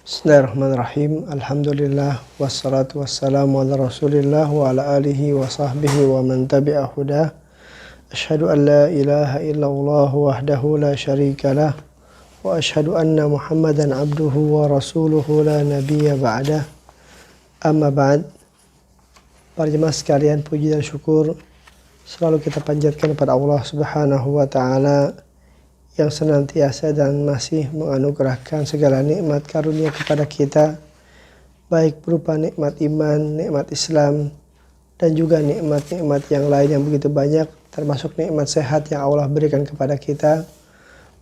Bismillahirrahmanirrahim. Alhamdulillah wassalatu wassalamu ala Rasulillah wa ala alihi wa sahbihi wa man tabi'a hudah. Asyhadu an la ilaha illallah wahdahu la syarika lah wa asyhadu anna Muhammadan abduhu wa rasuluhu la nabiyya ba'dah. Amma ba'd. Para jemaah sekalian, puji dan syukur selalu kita panjatkan kepada Allah Subhanahu wa taala yang senantiasa dan masih menganugerahkan segala nikmat karunia kepada kita, baik berupa nikmat iman, nikmat Islam, dan juga nikmat-nikmat yang lain yang begitu banyak, termasuk nikmat sehat yang Allah berikan kepada kita.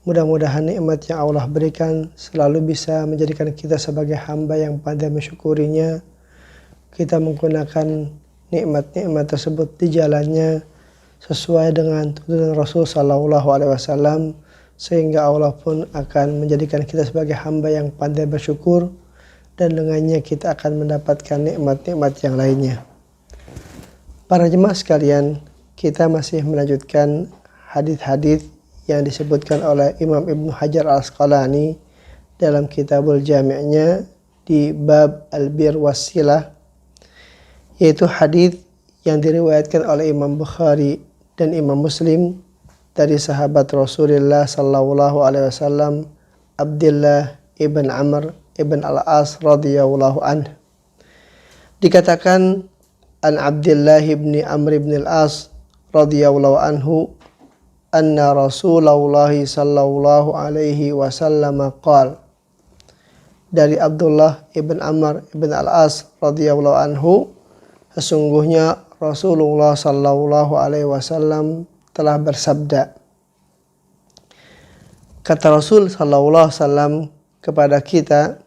Mudah-mudahan nikmat yang Allah berikan selalu bisa menjadikan kita sebagai hamba yang pandai mensyukurinya. Kita menggunakan nikmat-nikmat tersebut di jalannya sesuai dengan tuntunan Rasul Sallallahu Alaihi Wasallam, sehingga Allah pun akan menjadikan kita sebagai hamba yang pandai bersyukur, dan dengannya kita akan mendapatkan nikmat-nikmat yang lainnya. Para jemaah sekalian, kita masih melanjutkan hadits-hadits yang disebutkan oleh Imam Ibnu Hajar Al-Asqalani dalam Kitabul Jami'-nya di bab Al-Bir Wassilah, yaitu hadits yang diriwayatkan oleh Imam Bukhari dan Imam Muslim dari sahabat Rasulullah sallallahu alaihi wasallam, Abdullah ibn Amr ibn al-As radhiyallahu anhu. Dikatakan an Abdullah ibn Amr ibn al-As radhiyallahu anhu anna Rasulullah sallallahu alaihi wasallam qala, dari Abdullah ibn Amr ibn al-As radhiyallahu anhu, sesungguhnya Rasulullah sallallahu alaihi wasallam telah bersabda. Kata Rasul sallallahu alaihi wasallam kepada kita,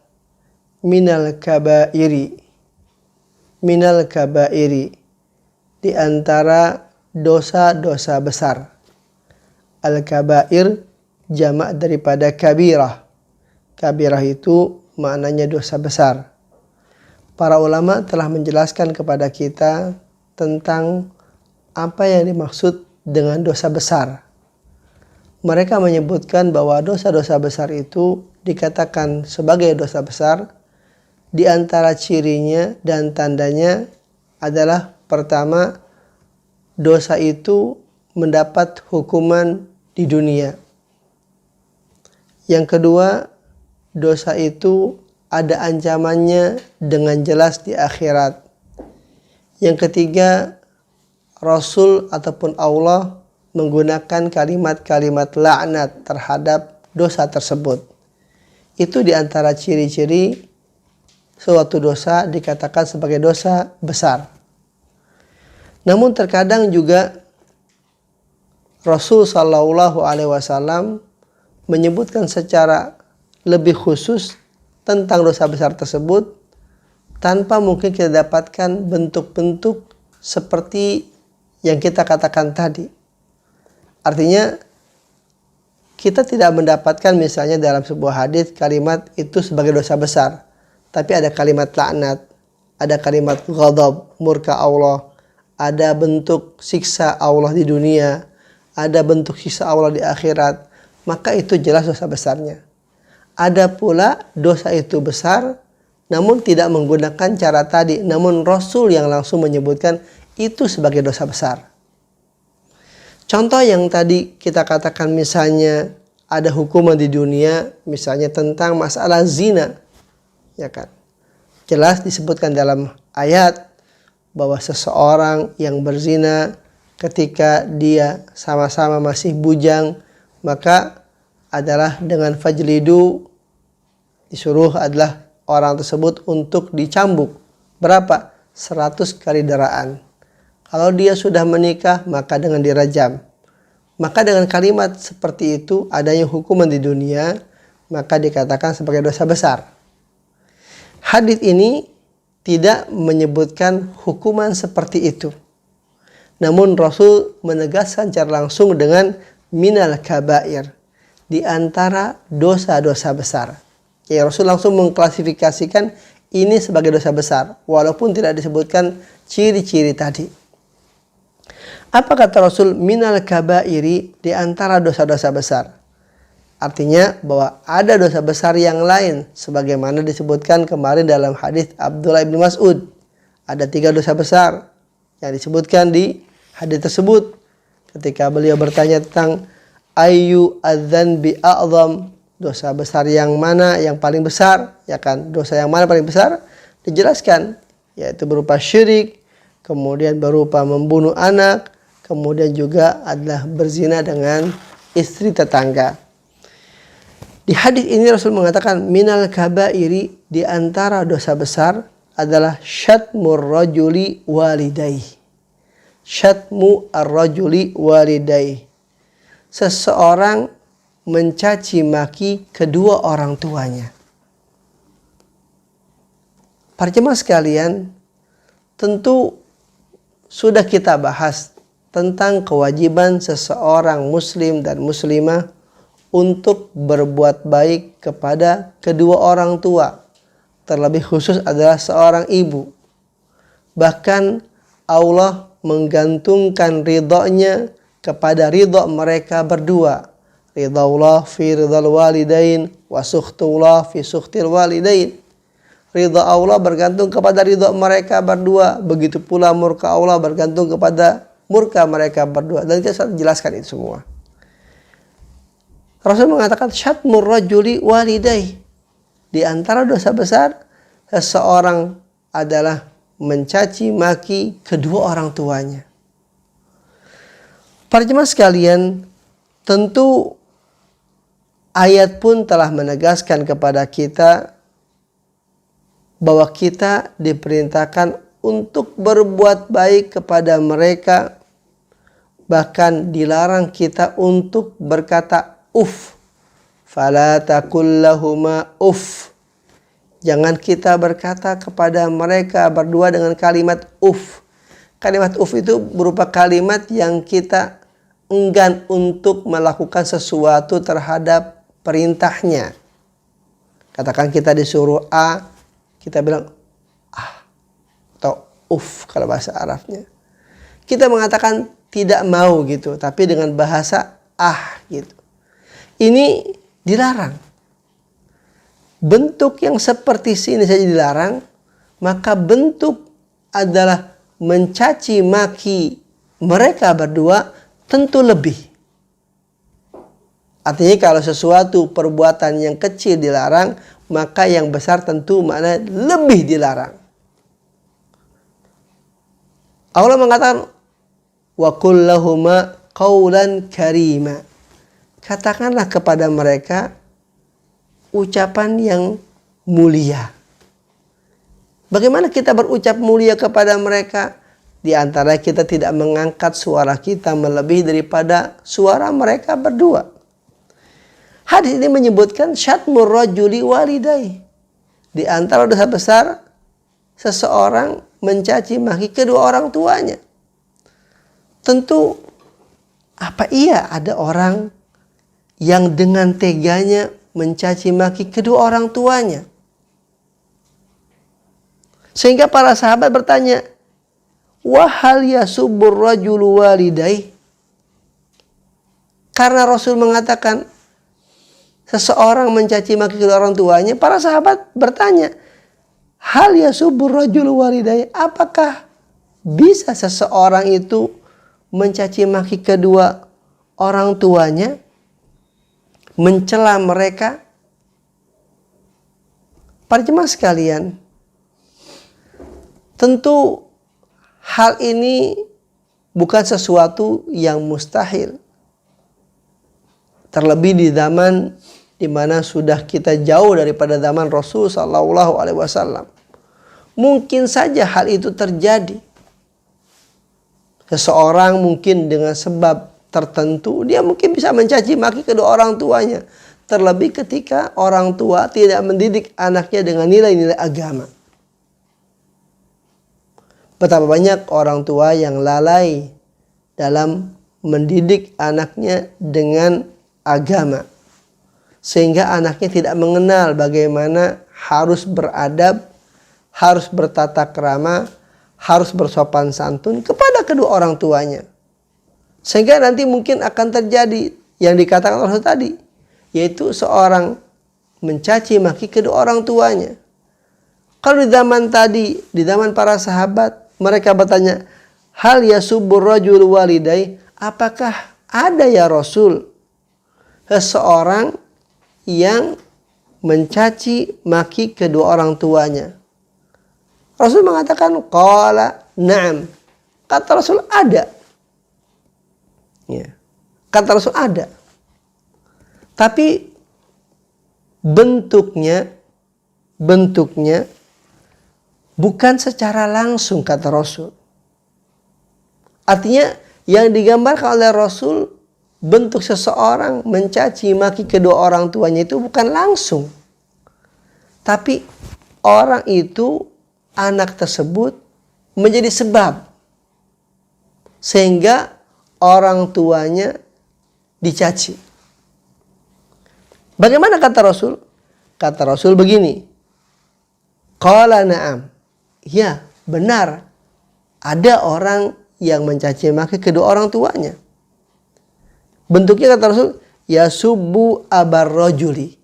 minal kabairi, di antara dosa-dosa besar. Al-kabair jamak daripada kabirah. Kabirah itu maknanya dosa besar. Para ulama telah menjelaskan kepada kita tentang apa yang dimaksud dengan dosa besar. Mereka menyebutkan bahwa dosa-dosa besar itu dikatakan sebagai dosa besar. Di antara cirinya dan tandanya adalah, pertama, dosa itu mendapat hukuman di dunia. Yang kedua, dosa itu ada ancamannya dengan jelas di akhirat. Yang ketiga, Rasul ataupun Allah menggunakan kalimat-kalimat laknat terhadap dosa tersebut. Itu di antara ciri-ciri suatu dosa dikatakan sebagai dosa besar. Namun terkadang juga Rasul Sallallahu Alaihi Wasallam menyebutkan secara lebih khusus tentang dosa besar tersebut, tanpa mungkin kita dapatkan bentuk-bentuk seperti yang kita katakan tadi. Artinya kita tidak mendapatkan misalnya dalam sebuah hadis kalimat itu sebagai dosa besar, tapi ada kalimat laknat, ada kalimat ghadab, murka Allah, ada bentuk siksa Allah di dunia, ada bentuk siksa Allah di akhirat, maka itu jelas dosa besarnya. Ada pula dosa itu besar namun tidak menggunakan cara tadi, namun Rasul yang langsung menyebutkan itu sebagai dosa besar. Contoh yang tadi kita katakan, misalnya ada hukuman di dunia, misalnya tentang masalah zina, ya kan? Jelas disebutkan dalam ayat bahwa seseorang yang berzina ketika dia sama-sama masih bujang, maka adalah dengan fajlidu, disuruh adalah orang tersebut untuk dicambuk. Berapa? 100 kali daraan. Kalau dia sudah menikah, maka dengan dirajam. Maka dengan kalimat seperti itu, adanya hukuman di dunia, maka dikatakan sebagai dosa besar. Hadits ini tidak menyebutkan hukuman seperti itu. Namun Rasul menegaskan secara langsung dengan minal kabair, di antara dosa-dosa besar. Ya, Rasul langsung mengklasifikasikan ini sebagai dosa besar, walaupun tidak disebutkan ciri-ciri tadi. Apa kata Rasul? Minal kabairi, di antara dosa-dosa besar. Artinya bahwa ada dosa besar yang lain sebagaimana disebutkan kemarin dalam hadis Abdullah bin Mas'ud. Ada 3 dosa besar yang disebutkan di hadis tersebut ketika beliau bertanya tentang ayyu adzanbi a'zam, dosa besar yang mana yang paling besar, ya kan? Dosa yang mana paling besar? Dijelaskan, yaitu berupa syirik, kemudian berupa membunuh anak, kemudian juga adalah berzina dengan istri tetangga. Di hadis ini Rasul mengatakan minal kabairi, di antara dosa besar adalah syatmur rajuli walidayh. Syatmu ar-rajuli walidayh. Seseorang mencaci maki kedua orang tuanya. Para jemaah sekalian, tentu sudah kita bahas tentang kewajiban seseorang muslim dan muslimah untuk berbuat baik kepada kedua orang tua. Terlebih khusus adalah seorang ibu. Bahkan Allah menggantungkan ridhonya kepada ridho mereka berdua. Ridha Allah fi ridhal walidain wa sukhtullah fi sukhtil walidain. Ridha Allah bergantung kepada ridha mereka berdua. Begitu pula murka Allah bergantung kepada murka mereka berdua. Dan kita jelaskan itu semua. Rasul mengatakan syatmur rajuli walidayh. Di antara dosa besar seseorang adalah mencaci maki kedua orang tuanya. Para jemaah sekalian, tentu ayat pun telah menegaskan kepada kita bahwa kita diperintahkan untuk berbuat baik kepada mereka. Bahkan dilarang kita untuk berkata uf. Fala taqul lahuma uf. Jangan kita berkata kepada mereka berdua dengan kalimat uf. Kalimat uf itu berupa kalimat yang kita enggan untuk melakukan sesuatu terhadap perintahnya. Katakan kita disuruh A, kita bilang ah atau uf kalau bahasa Arabnya. Kita mengatakan tidak mau gitu, tapi dengan bahasa ah gitu. Ini dilarang. Bentuk yang seperti ini saja dilarang, maka bentuk adalah mencaci maki mereka berdua tentu lebih. Artinya kalau sesuatu perbuatan yang kecil dilarang, maka yang besar tentu makna lebih dilarang. Allah mengatakan wa qul lahuma qawlan karima. Katakanlah kepada mereka ucapan yang mulia. Bagaimana kita berucap mulia kepada mereka? Di antara kita tidak mengangkat suara kita melebihi daripada suara mereka berdua. Hadis ini menyebutkan syatmur rajuli walidayh. Di antara dosa besar seseorang mencaci maki kedua orang tuanya. Tentu apa iya ada orang yang dengan teganya mencaci maki kedua orang tuanya? Sehingga para sahabat bertanya, wa hal yasubbur rajulu walidayh? Karena Rasul mengatakan seseorang mencaci maki kedua orang tuanya, para sahabat bertanya, hal yasubbur rajulu walidayh? Apakah bisa seseorang itu mencaci maki kedua orang tuanya? Mencela mereka? Para jemaah sekalian, tentu hal ini bukan sesuatu yang mustahil. Terlebih di zaman di mana sudah kita jauh daripada zaman Rasul sallallahu alaihi wasallam. Mungkin saja hal itu terjadi. Seseorang mungkin dengan sebab tertentu dia mungkin bisa mencaci maki kedua orang tuanya. Terlebih ketika orang tua tidak mendidik anaknya dengan nilai-nilai agama. Betapa banyak orang tua yang lalai dalam mendidik anaknya dengan agama. Sehingga anaknya tidak mengenal bagaimana harus beradab, harus bertata krama, harus bersopan santun kepada kedua orang tuanya. Sehingga nanti mungkin akan terjadi yang dikatakan Rasul tadi. yaitu seorang mencaci maki kedua orang tuanya. Kalau di zaman tadi, di zaman para sahabat, mereka bertanya, hal yasubbur rajul walidai, apakah ada ya Rasul seseorang yang mencaci maki kedua orang tuanya? Rasul mengatakan, qala na'am. Kata Rasul ada. Ya. Kata Rasul ada. Tapi bentuknya bukan secara langsung, kata Rasul. Artinya yang digambarkan oleh Rasul, bentuk seseorang mencaci maki kedua orang tuanya itu bukan langsung. Tapi orang itu, anak tersebut menjadi sebab sehingga orang tuanya dicaci. Bagaimana kata Rasul? Kata Rasul begini, qala na'am. Ya, benar. Ada orang yang mencaci maki kedua orang tuanya. Bentuknya kata Rasul, yasubbu abar rajuli.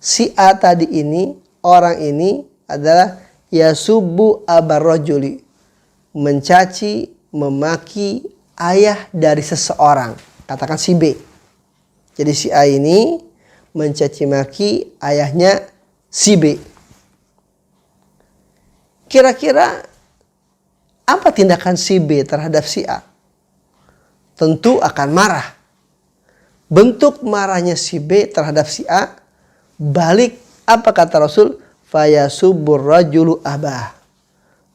Si A tadi ini, orang ini adalah yasubbu abar rajuli. Mencaci, memaki ayah dari seseorang. Katakan si B. Jadi si A ini mencaci maki ayahnya si B. Kira-kira apa tindakan si B terhadap si A? Tentu akan marah. Bentuk marahnya si B terhadap si A balik apa kata Rasul? Fayasubbur rajulu abah.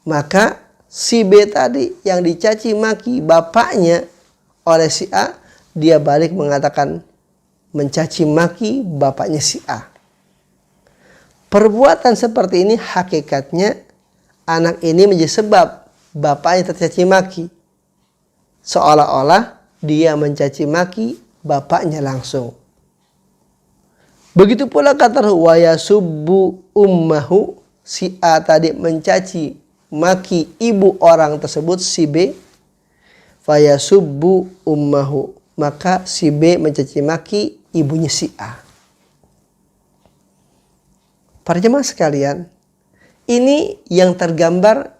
Maka si B tadi yang dicaci maki bapaknya oleh si A, dia balik mengatakan mencaci maki bapaknya si A. Perbuatan seperti ini hakikatnya anak ini menjadi sebab bapaknya tercaci maki. Seolah-olah dia mencaci maki bapaknya langsung. Begitu pula kata wa yasubbu ummahu, si A tadi mencaci maki ibu orang tersebut si B, fa yasubbu ummahu, maka si B mencaci maki ibunya si A. Para jemaah sekalian, ini yang tergambar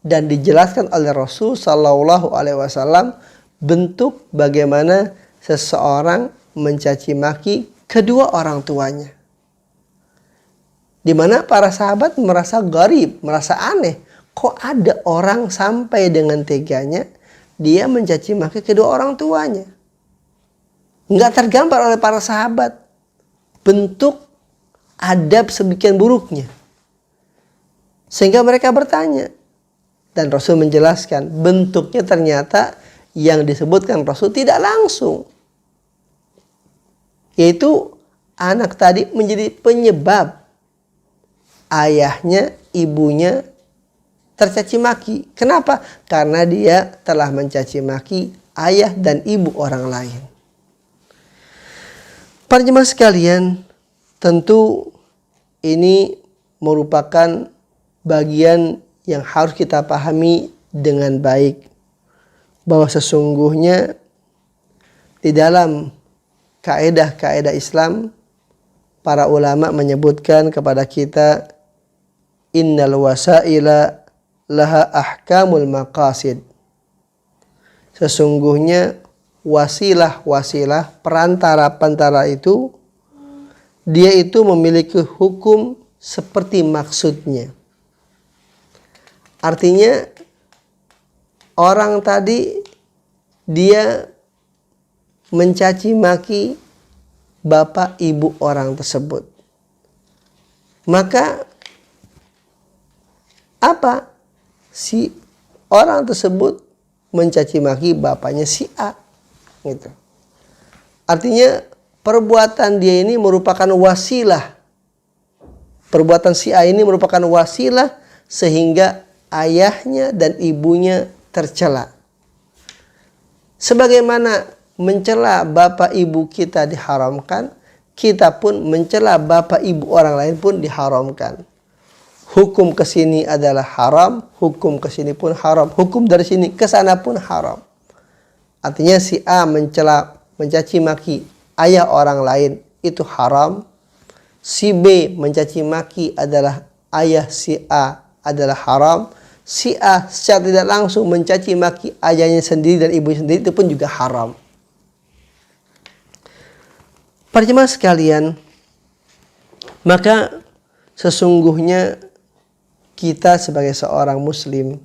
dan dijelaskan oleh Rasul Sallallahu Alaihi Wasallam bentuk bagaimana seseorang mencaci maki kedua orang tuanya. Di mana para sahabat merasa gharib, merasa aneh. Kok ada orang sampai dengan teganya dia mencaci maki kedua orang tuanya? Enggak tergambar oleh para sahabat bentuk adab sedemikian buruknya. Sehingga mereka bertanya. Dan Rasul menjelaskan bentuknya ternyata yang disebutkan Rasul tidak langsung. Yaitu anak tadi menjadi penyebab ayahnya, ibunya tercaci maki. Kenapa? Karena dia telah mencaci maki ayah dan ibu orang lain. Para jemaah sekalian, tentu ini merupakan bagian yang harus kita pahami dengan baik, bahwa sesungguhnya di dalam kaedah-kaedah Islam, para ulama menyebutkan kepada kita, innal wasaila laha ahkamul maqasid. Sesungguhnya wasilah-wasilah, perantara-perantara itu, dia itu memiliki hukum seperti maksudnya. Artinya orang tadi dia mencaci maki bapak ibu orang tersebut. Maka apa? Si orang tersebut mencaci maki bapaknya si A. Gitu. Artinya perbuatan dia ini merupakan wasilah. Perbuatan si A ini merupakan wasilah sehingga ayahnya dan ibunya tercela. Sebagaimana mencela bapak ibu kita diharamkan, kita pun mencela bapak ibu orang lain pun diharamkan. Hukum ke sini adalah haram, hukum ke sini pun haram, hukum dari sini ke sana pun haram. Artinya si A mencela, mencaci maki ayah orang lain, itu haram, si B mencaci maki adalah ayah si A adalah haram, si A secara tidak langsung mencaci maki ayahnya sendiri dan ibunya sendiri itu pun juga haram. Para jemaah sekalian, maka sesungguhnya kita sebagai seorang muslim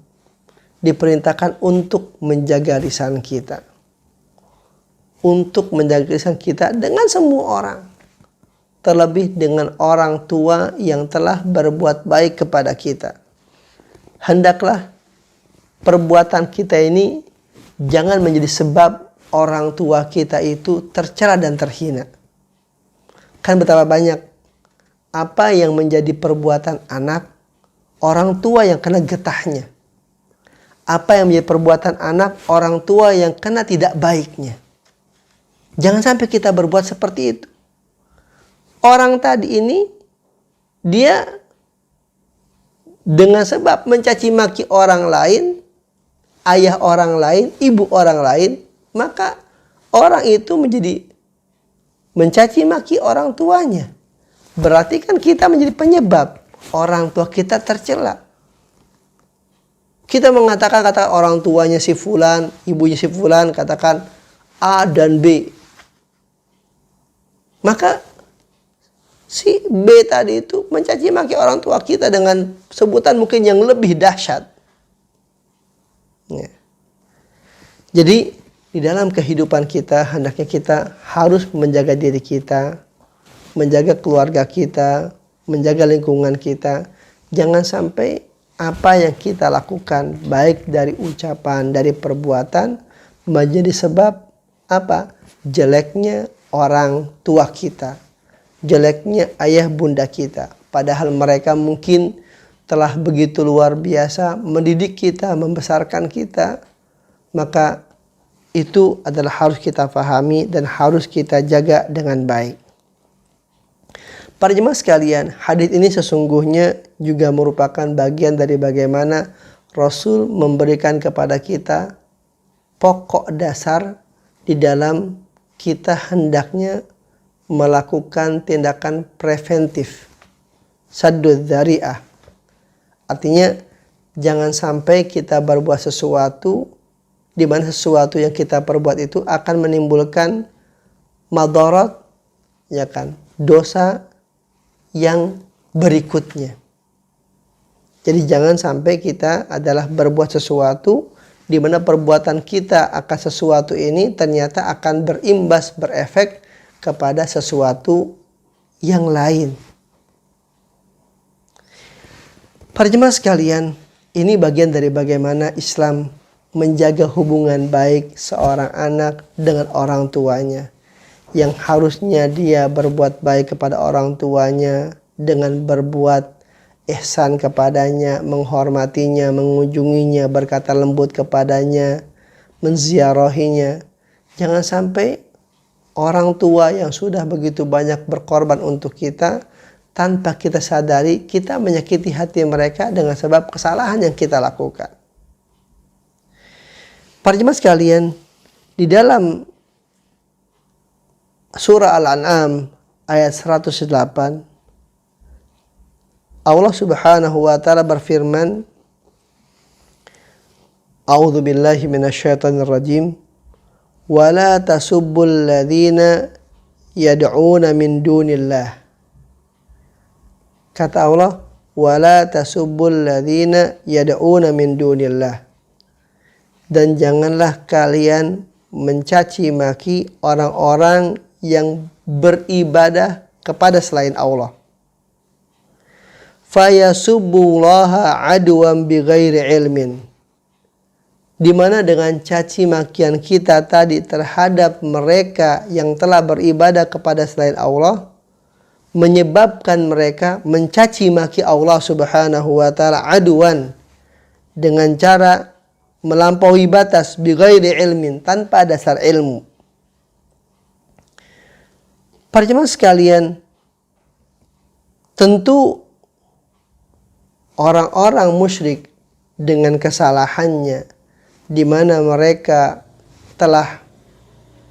diperintahkan untuk menjaga lisan kita. Untuk menjaga lisan kita dengan semua orang. Terlebih dengan orang tua yang telah berbuat baik kepada kita. Hendaklah perbuatan kita ini jangan menjadi sebab orang tua kita itu tercela dan terhina. Kan betapa banyak apa yang menjadi perbuatan anak, orang tua yang kena getahnya. Apa yang menjadi perbuatan anak, orang tua yang kena tidak baiknya. Jangan sampai kita berbuat seperti itu. Orang tadi ini, dia dengan sebab mencaci maki orang lain, ayah orang lain, ibu orang lain, maka orang itu menjadi mencaci maki orang tuanya. Berarti kan kita menjadi penyebab orang tua kita tercela. Kita mengatakan kata orang tuanya si fulan, ibunya si fulan, katakan A dan B. Maka si B tadi itu mencaci maki orang tua kita dengan sebutan mungkin yang lebih dahsyat. Ya. Jadi di dalam kehidupan kita hendaknya kita harus menjaga diri kita, menjaga keluarga kita, menjaga lingkungan kita. Jangan sampai apa yang kita lakukan baik dari ucapan, dari perbuatan menjadi sebab apa? Jeleknya orang tua kita. Jeleknya ayah bunda kita. Padahal mereka mungkin telah begitu luar biasa mendidik kita, membesarkan kita. Maka itu adalah harus kita pahami dan harus kita jaga dengan baik. Para jemaah sekalian, hadis ini sesungguhnya juga merupakan bagian dari bagaimana Rasul memberikan kepada kita pokok dasar di dalam kita hendaknya melakukan tindakan preventif, saddud dzari'ah. Artinya jangan sampai kita berbuat sesuatu di mana sesuatu yang kita perbuat itu akan menimbulkan madarat, ya kan, dosa yang berikutnya. Jadi jangan sampai kita adalah berbuat sesuatu di mana perbuatan kita akan sesuatu ini ternyata akan berimbas, berefek kepada sesuatu yang lain. Para jemaah sekalian, ini bagian dari bagaimana Islam menjaga hubungan baik seorang anak dengan orang tuanya. Yang harusnya dia berbuat baik kepada orang tuanya dengan berbuat ihsan kepadanya, menghormatinya, mengunjunginya, berkata lembut kepadanya, menziarahinya. Jangan sampai orang tua yang sudah begitu banyak berkorban untuk kita, tanpa kita sadari kita menyakiti hati mereka dengan sebab kesalahan yang kita lakukan. Para jemaah sekalian, di dalam surah Al-An'am ayat 108, Allah Subhanahu wa taala berfirman, A'udzu billahi minasyaitonir rajim. Wa la tasubbul ladzina yad'una min dunillah. Kata Allah, wa la tasubbul ladzina yad'una min dunillah. Dan janganlah kalian mencaci maki orang-orang yang beribadah kepada selain Allah. Fayasubbullaha adwan bighairi ilmin. Di mana dengan caci makian kita tadi terhadap mereka yang telah beribadah kepada selain Allah menyebabkan mereka mencaci maki Allah Subhanahu wa taala adwan, dengan cara melampaui batas bighairi ilmin, tanpa dasar ilmu. Para jemaah sekalian, tentu orang-orang musyrik dengan kesalahannya di mana mereka telah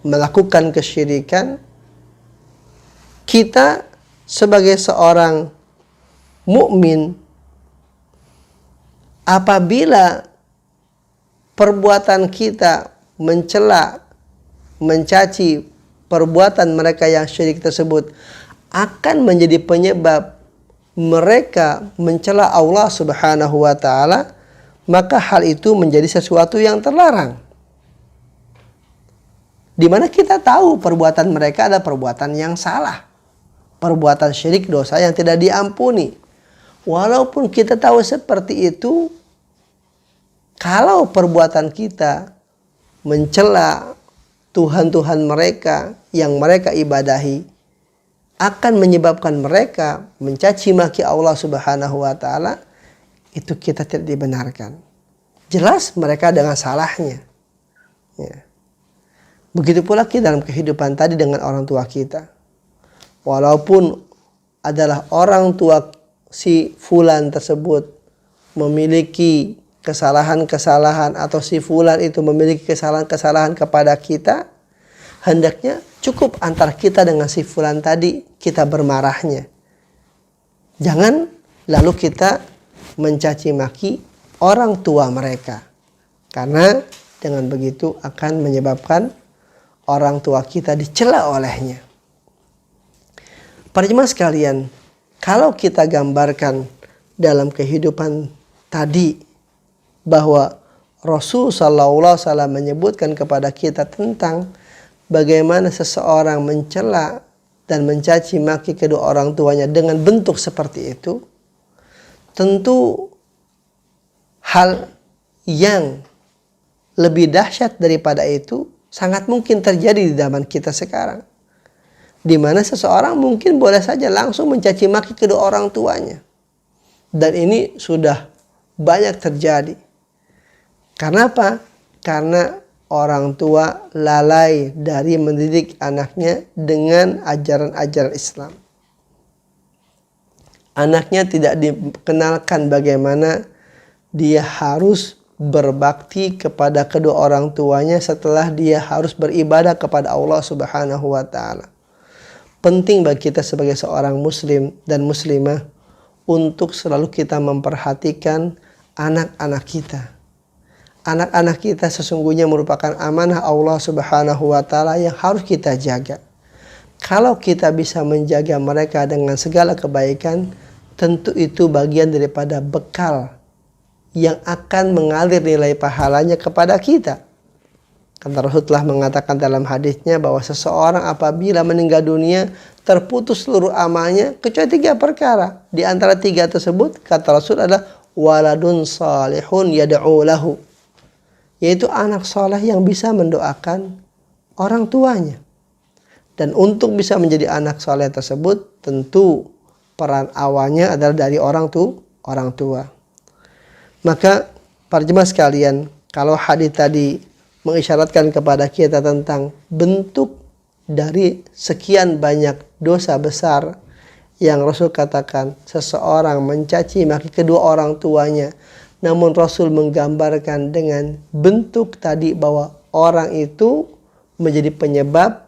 melakukan kesyirikan, kita sebagai seorang mukmin, apabila perbuatan kita mencela, mencaci perbuatan mereka yang syirik tersebut akan menjadi penyebab mereka mencela Allah Subhanahu wa taala, maka hal itu menjadi sesuatu yang terlarang. Di mana kita tahu perbuatan mereka adalah perbuatan yang salah. Perbuatan syirik, dosa yang tidak diampuni. Walaupun kita tahu seperti itu, kalau perbuatan kita mencela Tuhan-Tuhan mereka yang mereka ibadahi, akan menyebabkan mereka mencaci maki Allah Subhanahu wa taala, itu kita tidak dibenarkan. Jelas mereka dengan salahnya. Ya. Begitu pula kita dalam kehidupan tadi dengan orang tua kita. Walaupun adalah orang tua si fulan tersebut memiliki kesalahan-kesalahan, atau si fulan itu memiliki kesalahan-kesalahan kepada kita, hendaknya cukup antara kita dengan si fulan tadi kita bermarahnya. Jangan lalu kita mencaci maki orang tua mereka. Karena dengan begitu akan menyebabkan orang tua kita dicela olehnya. Para jemaah sekalian, kalau kita gambarkan dalam kehidupan tadi bahwa Rasul sallallahu alaihi wasallam menyebutkan kepada kita tentang bagaimana seseorang mencela dan mencaci maki kedua orang tuanya dengan bentuk seperti itu, tentu hal yang lebih dahsyat daripada itu sangat mungkin terjadi di zaman kita sekarang, di mana seseorang mungkin boleh saja langsung mencaci maki kedua orang tuanya, dan ini sudah banyak terjadi. Karena apa? Karena orang tua lalai dari mendidik anaknya dengan ajaran-ajaran Islam. Anaknya tidak dikenalkan bagaimana dia harus berbakti kepada kedua orang tuanya setelah dia harus beribadah kepada Allah Subhanahu wa taala. Penting bagi kita sebagai seorang muslim dan muslimah untuk selalu kita memperhatikan anak-anak kita. Anak-anak kita sesungguhnya merupakan amanah Allah Subhanahu wa taala yang harus kita jaga. Kalau kita bisa menjaga mereka dengan segala kebaikan, tentu itu bagian daripada bekal yang akan mengalir nilai pahalanya kepada kita. Karena Rasul telah mengatakan dalam hadisnya bahwa seseorang apabila meninggal dunia terputus seluruh amalnya kecuali 3 perkara. Di antara 3 tersebut kata Rasul adalah waladun salihun yad'u lahu, yaitu anak soleh yang bisa mendoakan orang tuanya. Dan untuk bisa menjadi anak soleh tersebut tentu peran awalnya adalah dari orang tua. Maka para jemaah sekalian, kalau hadis tadi mengisyaratkan kepada kita tentang bentuk dari sekian banyak dosa besar yang Rasul katakan seseorang mencaci maki kedua orang tuanya, namun Rasul menggambarkan dengan bentuk tadi bahwa orang itu menjadi penyebab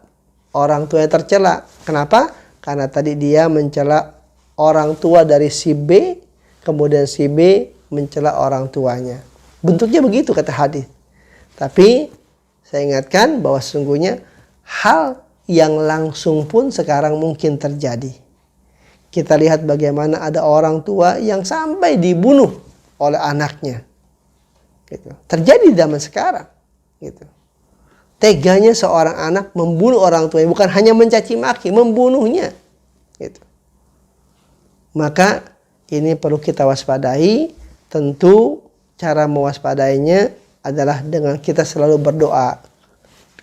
orang tuanya tercela. Kenapa? Karena tadi dia mencela orang tua dari si B, kemudian si B mencela orang tuanya. Bentuknya begitu kata hadis. Tapi saya ingatkan bahwa sesungguhnya hal yang langsung pun sekarang mungkin terjadi. Kita lihat bagaimana ada orang tua yang sampai dibunuh oleh anaknya. Gitu. Terjadi di zaman sekarang. Gitu. Teganya seorang anak membunuh orang tuanya, bukan hanya mencaci maki, membunuhnya. Gitu. Maka ini perlu kita waspadai. Tentu cara mewaspadainya adalah dengan kita selalu berdoa.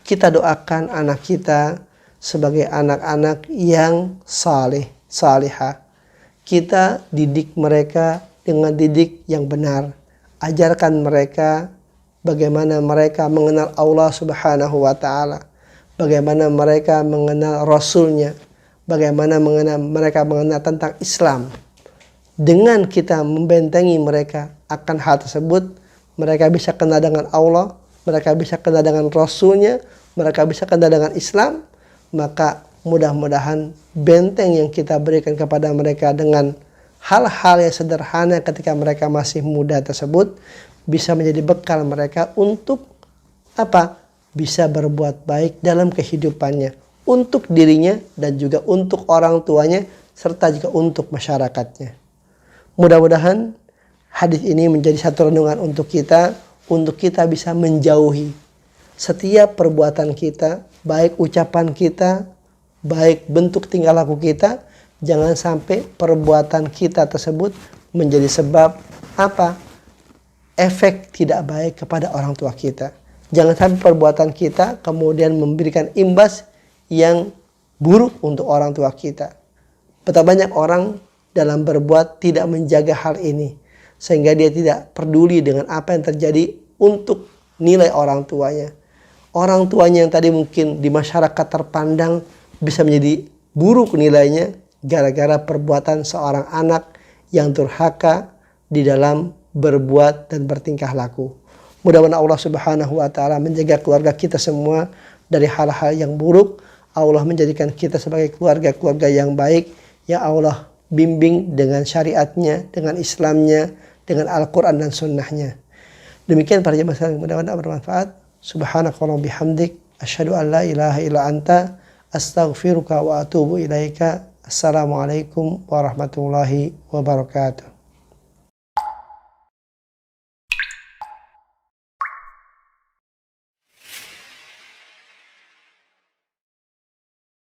Kita doakan anak kita sebagai anak-anak yang saleh, salihah. Kita didik mereka dengan didik yang benar. Ajarkan mereka bagaimana mereka mengenal Allah Subhanahu wa taala, bagaimana mereka mengenal Rasulnya, bagaimana mereka mengenal tentang Islam. Dengan kita membentengi mereka akan hal tersebut, mereka bisa kenal dengan Allah, mereka bisa kenal dengan Rasulnya, mereka bisa kenal dengan Islam, maka Mudah-mudahan benteng yang kita berikan kepada mereka dengan hal-hal yang sederhana ketika mereka masih muda tersebut bisa menjadi bekal mereka untuk apa? Bisa berbuat baik dalam kehidupannya, untuk dirinya dan juga untuk orang tuanya serta juga untuk masyarakatnya. Mudah-mudahan hadis ini menjadi satu renungan untuk kita bisa menjauhi setiap perbuatan kita, baik ucapan kita, baik bentuk tingkah laku kita, jangan sampai perbuatan kita tersebut menjadi sebab apa? Efek tidak baik kepada orang tua kita. Jangan sampai perbuatan kita kemudian memberikan imbas yang buruk untuk orang tua kita. Betapa banyak orang dalam berbuat tidak menjaga hal ini, sehingga dia tidak peduli dengan apa yang terjadi untuk nilai orang tuanya. Orang tuanya yang tadi mungkin di masyarakat terpandang bisa menjadi buruk nilainya gara-gara perbuatan seorang anak yang durhaka di dalam berbuat dan bertingkah laku. Mudah-mudahan Allah Subhanahu wa taala menjaga keluarga kita semua dari hal-hal yang buruk. Allah menjadikan kita sebagai keluarga-keluarga yang baik. Ya Allah, bimbing dengan syariatnya, dengan Islamnya, dengan Al-Quran dan sunnahnya. Demikian para jemaah sekalian, mudah-mudahan bermanfaat. Subhanakallahumma bihamdik, asyhadu an la ilaha illa anta, astaghfiruka wa atubu ilaika. Assalamualaikum warahmatullahi wabarakatuh.